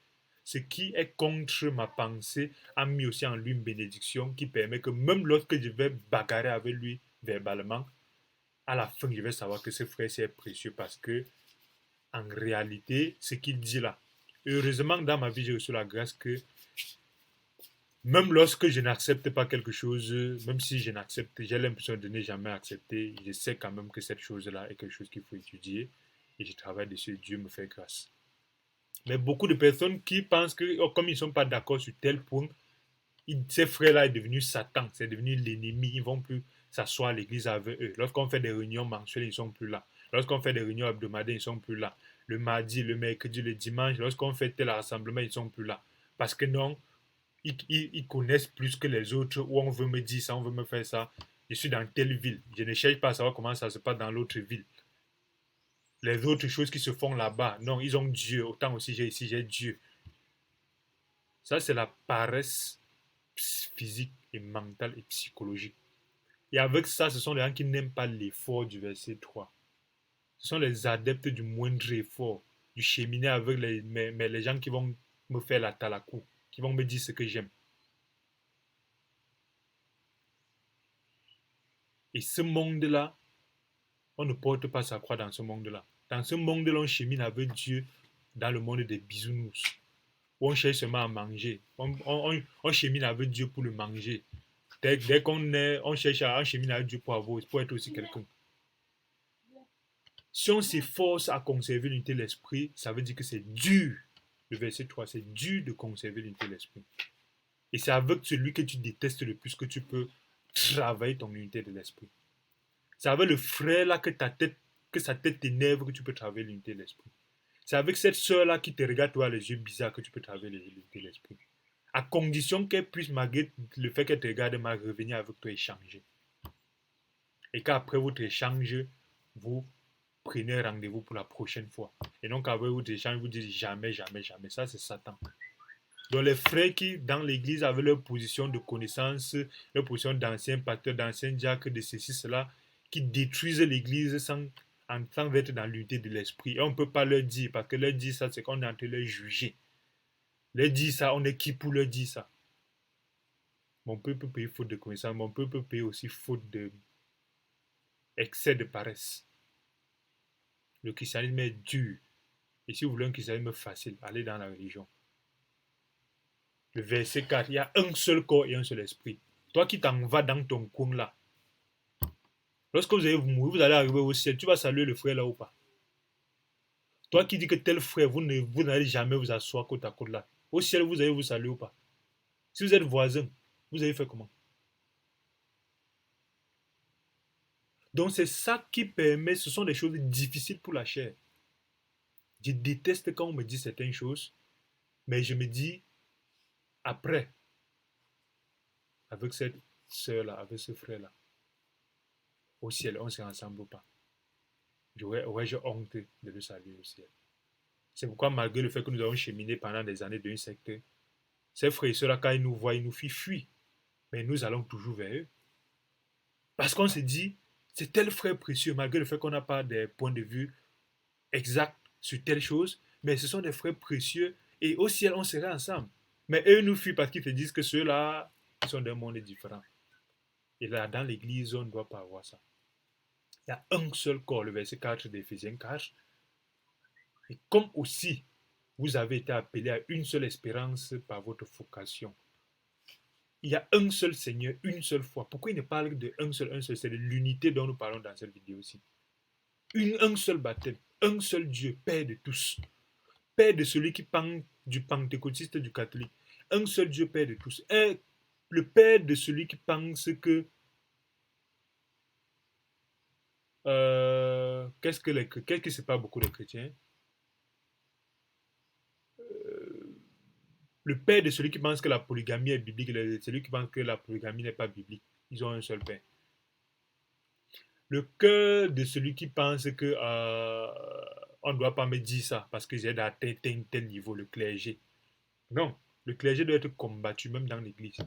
ce qui est contre ma pensée a mis aussi en lui une bénédiction qui permet que même lorsque je vais bagarrer avec lui verbalement, à la fin, je vais savoir que ce frère c'est précieux parce que, en réalité, ce qu'il dit là, heureusement, dans ma vie, j'ai reçu la grâce que même lorsque je n'accepte pas quelque chose, même si je n'accepte, j'ai l'impression de ne jamais accepter, je sais quand même que cette chose-là est quelque chose qu'il faut étudier et je travaille dessus, Dieu me fait grâce. Mais beaucoup de personnes qui pensent que, comme ils ne sont pas d'accord sur tel point, ces frères-là sont devenus Satan, c'est devenu l'ennemi, ils ne vont plus s'asseoir à l'église avec eux. Lorsqu'on fait des réunions mensuelles, ils ne sont plus là. Lorsqu'on fait des réunions hebdomadaires, ils ne sont plus là. Le mardi, le mercredi, le dimanche, lorsqu'on fait tel rassemblement, ils ne sont plus là. Parce que non, ils connaissent plus que les autres, ou on veut me dire ça, on veut me faire ça. Je suis dans telle ville. Je ne cherche pas à savoir comment ça se passe dans l'autre ville. Les autres choses qui se font là-bas, non, ils ont Dieu. Autant aussi j'ai ici, j'ai Dieu. Ça, c'est la paresse physique et mentale et psychologique. Et avec ça, ce sont les gens qui n'aiment pas l'effort du verset 3. Ce sont les adeptes du moindre effort, du cheminer avec mais les gens qui vont me faire la talakou, qui vont me dire ce que j'aime. Et ce monde-là, on ne porte pas sa croix dans ce monde-là. Dans ce monde-là, on chemine avec Dieu dans le monde des bisounours, où on cherche seulement à manger. On chemine avec Dieu pour le manger. Dès qu'on est, on cherche à cheminer avec Dieu pour être aussi quelqu'un. Si on s'efforce à conserver l'unité de l'esprit, ça veut dire que c'est dur. Le verset 3, c'est dur de conserver l'unité de l'esprit. Et c'est avec celui que tu détestes le plus que tu peux travailler ton unité de l'esprit. C'est avec le frère là que sa tête t'énerve que tu peux travailler l'unité de l'esprit. C'est avec cette sœur là qui te regarde toi les yeux bizarres que tu peux travailler l'unité de l'esprit. À condition qu'elle puisse, malgré le fait qu'elle te regarde mal, revenir avec toi et échanger. Et qu'après votre échange, vous prenez rendez-vous pour la prochaine fois. Et donc, avec votre échange, vous dites jamais, jamais, jamais. Ça, c'est Satan. Donc, les frères qui, dans l'église, avaient leur position de connaissance, leur position d'anciens pasteurs, d'anciens diacres, de ceci, cela, qui détruisent l'église sans être dans l'unité de l'esprit. Et on ne peut pas leur dire, parce que leur dire ça, c'est qu'on est en train de les juger. Leur dire ça, on est qui pour leur dire ça? Mon peuple paye faute de connaissance, mon peuple paye aussi faute de excès de paresse. Le christianisme est dur. Et si vous voulez un christianisme facile, allez dans la religion. Le verset 4, il y a un seul corps et un seul esprit. Toi qui t'en vas dans ton coin là, lorsque vous allez vous mourir, vous allez arriver au ciel, tu vas saluer le frère là ou pas? Toi qui dis que tel frère, vous n'allez jamais vous asseoir côte à côte là. Au ciel, vous allez vous saluer ou pas? Si vous êtes voisins, vous allez faire comment? Donc c'est ça qui permet, ce sont des choses difficiles pour la chair. Je déteste quand on me dit certaines choses, mais je me dis, après, avec cette soeur-là, avec ce frère-là, au ciel, on sera ensemble ou pas? Aurais-je honte de le saluer au ciel? C'est pourquoi, malgré le fait que nous avons cheminé pendant des années d'un secteur, ces frères et ceux-là, quand ils nous voient, ils nous fuient. Mais nous allons toujours vers eux. Parce qu'on se dit, c'est tel frère précieux, malgré le fait qu'on n'a pas des points de vue exacts sur telle chose, mais ce sont des frères précieux et au ciel, on sera ensemble. Mais eux nous fuient parce qu'ils te disent que ceux-là, ils sont d'un monde différent. Et là, dans l'église, on ne doit pas avoir ça. Il y a un seul corps, le verset 4 d'Éphésiens 4. Et comme aussi, vous avez été appelés à une seule espérance par votre vocation. Il y a un seul Seigneur, une seule foi. Pourquoi il ne parle de un seul? C'est de l'unité dont nous parlons dans cette vidéo aussi. Un seul baptême, un seul Dieu, Père de tous. Père de celui qui parle du pentecôtiste, du catholique. Un seul Dieu, Père de tous. Et le Père de celui qui pense que qu'est-ce qui sépare beaucoup les chrétiens? Le père de celui qui pense que la polygamie est biblique, celui qui pense que la polygamie n'est pas biblique. Ils ont un seul père. Le cœur de celui qui pense que on ne doit pas me dire ça parce que j'ai atteint tel niveau, le clergé. Non, le clergé doit être combattu même dans l'église.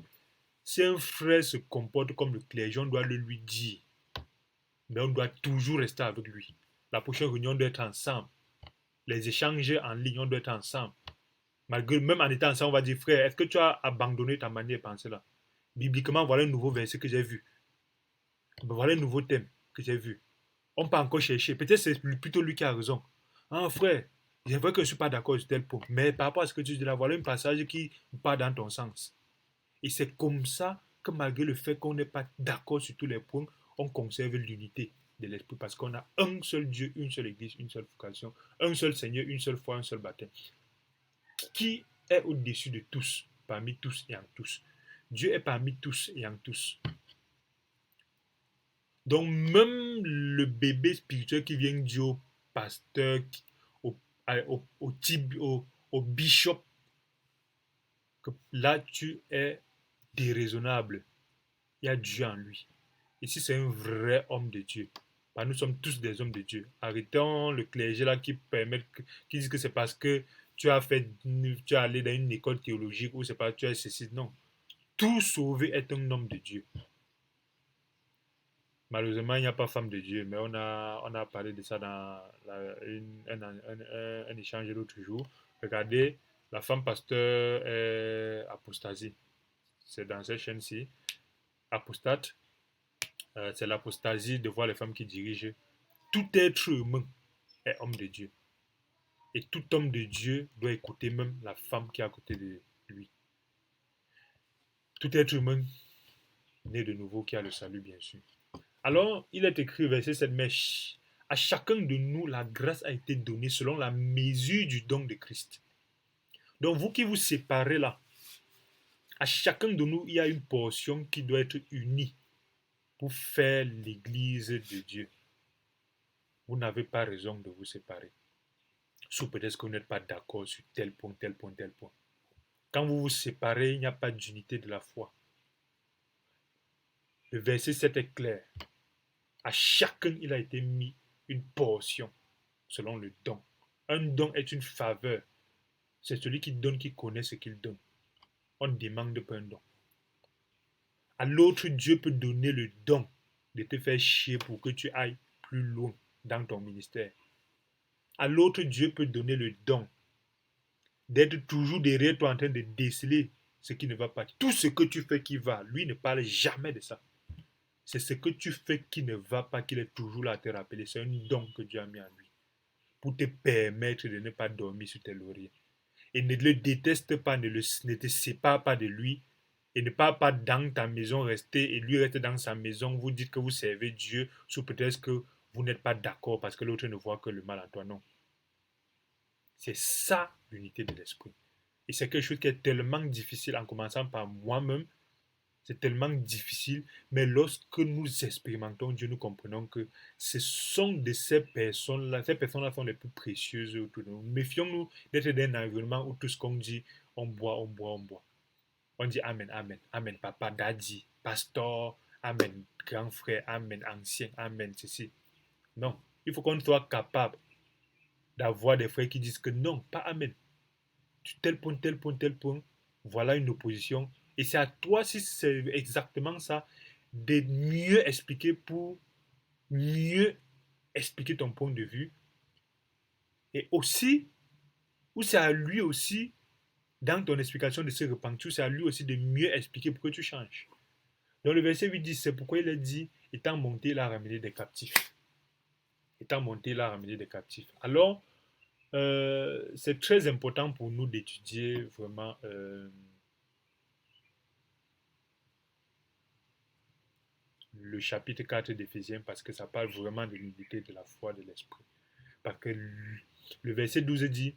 Si un frère se comporte comme le clergé, on doit le lui dire. Mais on doit toujours rester avec lui. La prochaine réunion doit être ensemble. Les échanges en ligne, on doit être ensemble. Malgré, même en étant ensemble, on va dire, frère, est-ce que tu as abandonné ta manière de penser là? Bibliquement, voilà un nouveau verset que j'ai vu. Voilà un nouveau thème que j'ai vu. On peut encore chercher. Peut-être c'est plutôt lui qui a raison. Ah, frère, c'est vrai que je ne suis pas d'accord sur tel point. Mais par rapport à ce que tu dis là, voilà un passage qui part dans ton sens. Et c'est comme ça que malgré le fait qu'on n'est pas d'accord sur tous les points, on conserve l'unité de l'esprit parce qu'on a un seul Dieu, une seule église, une seule vocation, un seul Seigneur, une seule foi, un seul baptême. Qui est au-dessus de tous, parmi tous et en tous? Dieu est parmi tous et en tous. Donc même le bébé spirituel qui vient dire au pasteur, au, au bishop, que là tu es déraisonnable. Il y a Dieu en lui. Et si c'est un vrai homme de Dieu, bah nous sommes tous des hommes de Dieu. Arrêtons le clergé là qui dit que c'est parce que tu es allé dans une école théologique ou c'est parce que tu as ceci. Non. Tout sauvé est un homme de Dieu. Malheureusement, il n'y a pas femme de Dieu, mais on a parlé de ça dans un échange l'autre jour. Regardez, la femme pasteur est apostasie. C'est dans cette chaîne-ci. Apostate, c'est l'apostasie de voir les femmes qui dirigent. Tout être humain est homme de Dieu. Et tout homme de Dieu doit écouter même la femme qui est à côté de lui. Tout être humain né de nouveau qui a le salut, bien sûr. Alors, il est écrit, verset 7, mais à chacun de nous, la grâce a été donnée selon la mesure du don de Christ. Donc, vous qui vous séparez là, à chacun de nous, il y a une portion qui doit être unie pour faire l'église de Dieu. Vous n'avez pas raison de vous séparer. Sous peut-être que vous n'êtes pas d'accord sur tel point, tel point, tel point. Quand vous vous séparez, il n'y a pas d'unité de la foi. Le verset 7 est clair. À chacun, il a été mis une portion selon le don. Un don est une faveur. C'est celui qui donne qui connaît ce qu'il donne. On ne demande pas un don. À l'autre, Dieu peut donner le don de te faire chier pour que tu ailles plus loin dans ton ministère. À l'autre, Dieu peut donner le don d'être toujours derrière toi en train de déceler ce qui ne va pas. Tout ce que tu fais qui va, lui ne parle jamais de ça. C'est ce que tu fais qui ne va pas qu'il est toujours là à te rappeler. C'est un don que Dieu a mis en lui pour te permettre de ne pas dormir sur tes lauriers. Et ne le déteste pas, ne te sépare pas de lui et ne part pas dans ta maison rester et lui reste dans sa maison. Vous dites que vous servez Dieu sous peut-être que vous n'êtes pas d'accord parce que l'autre ne voit que le mal en toi. Non. C'est ça l'unité de l'esprit. Et c'est quelque chose qui est tellement difficile en commençant par moi-même. C'est tellement difficile, mais lorsque nous expérimentons Dieu, nous comprenons que ce sont de ces personnes-là sont les plus précieuses autour de nous. Méfions-nous d'être dans un environnement où tout ce qu'on dit, on boit, on boit, on boit. On dit Amen, Amen, Amen, papa, daddy, pasteur, Amen, grand frère, Amen, ancien, Amen, ceci. Non, il faut qu'on soit capable d'avoir des frères qui disent que non, pas Amen. Tel point, tel point, tel point, voilà une opposition. Et c'est à toi, si c'est exactement ça, de mieux expliquer pour mieux expliquer ton point de vue. Et aussi, ou c'est à lui aussi, dans ton explication de se repentir, c'est à lui aussi de mieux expliquer pourquoi tu changes. Dans le verset 8 dit, c'est pourquoi il a dit, étant monté, il a ramené des captifs. Étant monté, il a ramené des captifs. Alors, c'est très important pour nous d'étudier vraiment le chapitre 4 d'Éphésiens parce que ça parle vraiment de l'unité de la foi de l'esprit. Parce que le verset 12 dit,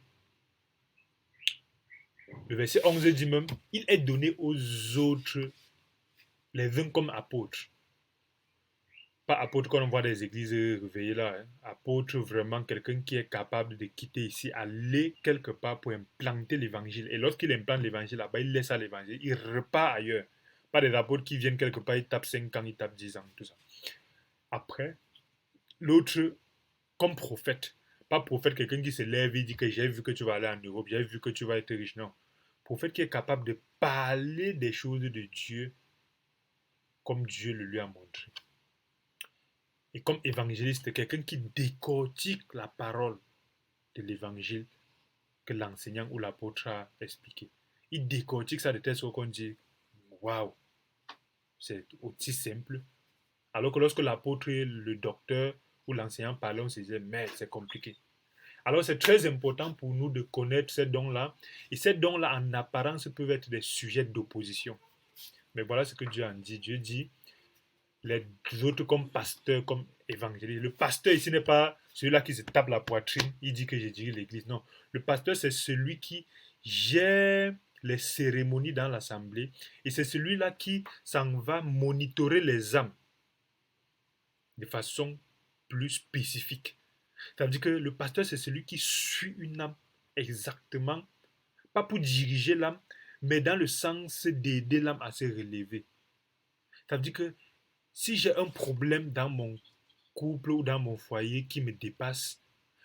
le verset 11 dit même, il est donné aux autres, les uns comme apôtres. Pas apôtre quand on voit des églises réveillées là. Hein. Apôtre, vraiment quelqu'un qui est capable de quitter ici, aller quelque part pour implanter l'évangile. Et lorsqu'il implante l'évangile là-bas, il laisse à l'évangile, il repart ailleurs. Pas des apôtres qui viennent quelque part, ils tapent 5 ans, ils tapent 10 ans, tout ça. Après, l'autre, comme prophète. Pas prophète, quelqu'un qui se lève et dit que j'ai vu que tu vas aller en Europe, j'ai vu que tu vas être riche. Non. Prophète qui est capable de parler des choses de Dieu comme Dieu le lui a montré. Et comme évangéliste, quelqu'un qui décortique la parole de l'évangile que l'enseignant ou l'apôtre a expliqué. Il décortique ça de telle sorte qu'on dit waouh, c'est aussi simple. Alors que lorsque l'apôtre, le docteur ou l'enseignant parlait, on se disait mais c'est compliqué. Alors c'est très important pour nous de connaître ces dons-là. Et ces dons-là, en apparence, peuvent être des sujets d'opposition. Mais voilà ce que Dieu en dit. Dieu dit, les autres comme pasteurs, comme évangélistes. Le pasteur ici n'est pas celui-là qui se tape la poitrine, il dit que j'ai dirige l'église. Non, le pasteur c'est celui qui gère les cérémonies dans l'assemblée et c'est celui-là qui s'en va monitorer les âmes de façon plus spécifique. Ça veut dire que le pasteur c'est celui qui suit une âme exactement, pas pour diriger l'âme, mais dans le sens d'aider l'âme à se relever. Ça veut dire que si j'ai un problème dans mon couple ou dans mon foyer qui me dépasse,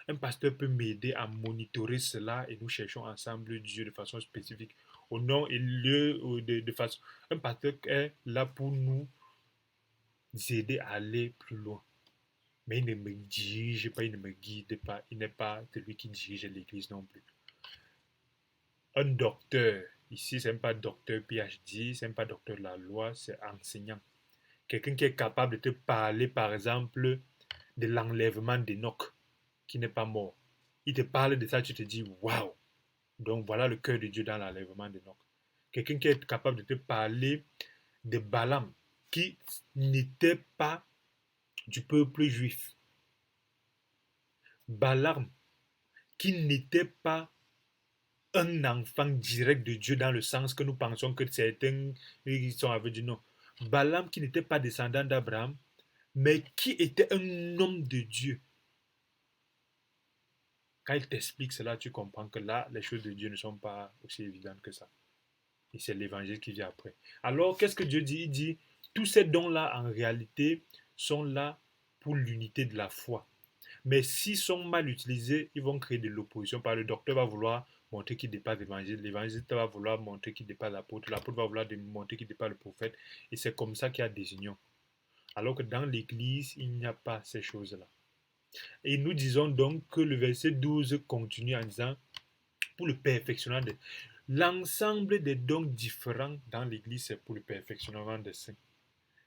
un pasteur peut m'aider à monitorer cela et nous cherchons ensemble Dieu de façon spécifique. Au nom et lieu de façon. Un pasteur est là pour nous aider à aller plus loin. Mais il ne me dirige pas, il ne me guide pas, il n'est pas celui qui dirige l'Église non plus. Un docteur, ici, ce n'est pas docteur PhD, ce n'est pas docteur de la loi, c'est enseignant. Quelqu'un qui est capable de te parler, par exemple, de l'enlèvement d'Enoch, qui n'est pas mort. Il te parle de ça, tu te dis, waouh! Donc voilà le cœur de Dieu dans l'enlèvement d'Enoch. Quelqu'un qui est capable de te parler de Balaam, qui n'était pas du peuple juif. Balaam, qui n'était pas un enfant direct de Dieu dans le sens que nous pensons que certains ils sont avec Dieu. Non. Balaam qui n'était pas descendant d'Abraham, mais qui était un homme de Dieu. Quand il t'explique cela, tu comprends que là, les choses de Dieu ne sont pas aussi évidentes que ça. Et c'est l'évangile qui vient après. Alors, qu'est-ce que Dieu dit? Il dit, tous ces dons-là, en réalité, sont là pour l'unité de la foi. Mais s'ils sont mal utilisés, ils vont créer de l'opposition. Par le docteur va vouloir montrer qu'il dépasse l'évangile. L'évangéliste va vouloir montrer qu'il dépasse l'apôtre. L'apôtre va vouloir montrer qu'il dépasse le prophète. Et c'est comme ça qu'il y a des unions. Alors que dans l'Église, il n'y a pas ces choses-là. Et nous disons donc que le verset 12 continue en disant, pour le perfectionnement des... L'ensemble des dons différents dans l'Église, c'est pour le perfectionnement des saints.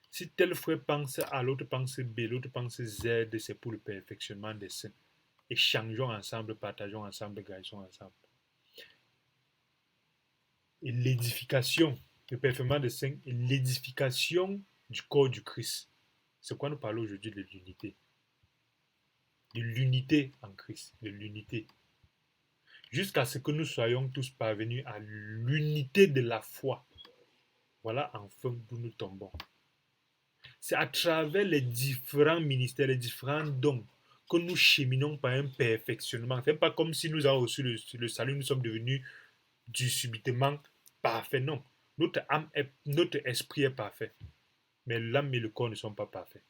Si tel frère pense A, l'autre pense B, l'autre pense Z, c'est pour le perfectionnement des saints. Échangeons ensemble, partageons ensemble, gagnons ensemble. Et l'édification, le perfectionnement des saints et l'édification du corps du Christ. C'est quoi nous parlons aujourd'hui de l'unité. De l'unité en Christ, de l'unité. Jusqu'à ce que nous soyons tous parvenus à l'unité de la foi. Voilà enfin d'où nous tombons. C'est à travers les différents ministères, les différents dons, que nous cheminons par un perfectionnement. Ce n'est pas comme si nous avons reçu le salut, nous sommes devenus du subitement parfaits. Non. Notre esprit est parfait. Mais l'âme et le corps ne sont pas parfaits.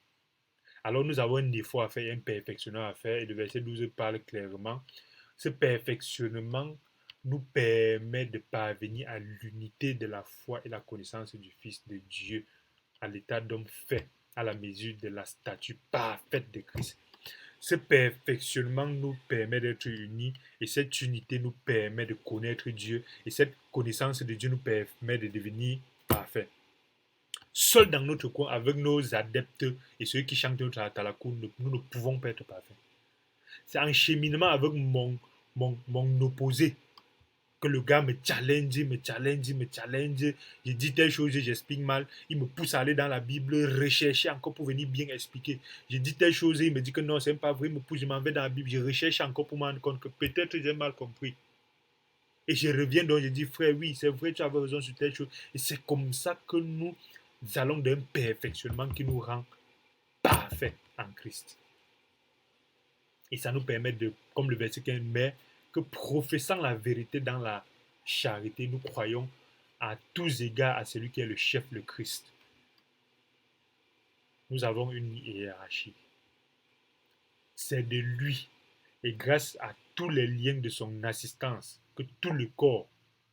Alors nous avons un défaut à faire, un perfectionnement à faire. Et le verset 12 parle clairement. Ce perfectionnement nous permet de parvenir à l'unité de la foi et la connaissance du Fils de Dieu, à l'état d'homme fait, à la mesure de la statue parfaite de Christ. Ce perfectionnement nous permet d'être unis et cette unité nous permet de connaître Dieu et cette connaissance de Dieu nous permet de devenir parfaits. Seuls dans notre coin, avec nos adeptes et ceux qui chantent notre atalakou, nous ne pouvons pas être parfaits. C'est en cheminement avec mon opposé que le gars me challenge. Je dis telle chose, j'explique mal. Il me pousse à aller dans la Bible, rechercher encore pour venir bien expliquer. Je dis telle chose, il me dit que non, c'est pas vrai. Il me pousse, je m'en vais dans la Bible, je recherche encore pour me rendre compte que peut-être j'ai mal compris. Et je reviens donc, je dis, frère, oui, c'est vrai, tu avais raison sur telle chose. Et c'est comme ça que nous allons d'un perfectionnement qui nous rend parfaits en Christ. Et ça nous permet de, comme le verset 15, mais que professant la vérité dans la charité, nous croyons à tous égards à celui qui est le chef, le Christ. Nous avons une hiérarchie. C'est de lui et grâce à tous les liens de son assistance que tout le corps,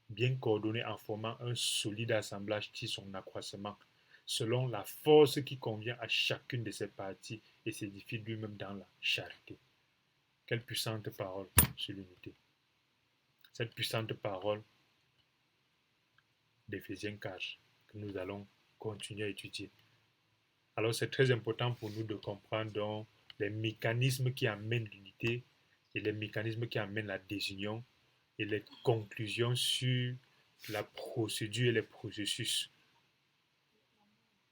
bien coordonné en formant un solide assemblage, tire son accroissement selon la force qui convient à chacune de ses parties et s'édifie lui-même dans la charité. Quelle puissante parole sur l'unité. Cette puissante parole d'Éphésiens 4 que nous allons continuer à étudier. Alors c'est très important pour nous de comprendre donc les mécanismes qui amènent l'unité et les mécanismes qui amènent la désunion et les conclusions sur la procédure et les processus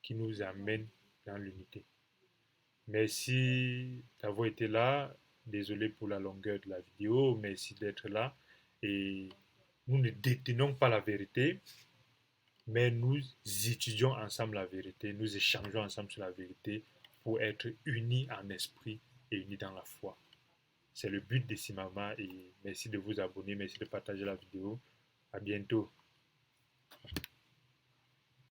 qui nous amènent dans l'unité. Merci d'avoir été là. Désolé pour la longueur de la vidéo. Merci d'être là. Et nous ne détenons pas la vérité, mais nous étudions ensemble la vérité. Nous échangeons ensemble sur la vérité pour être unis en esprit et unis dans la foi. C'est le but de Simama et merci de vous abonner, merci de partager la vidéo. À bientôt.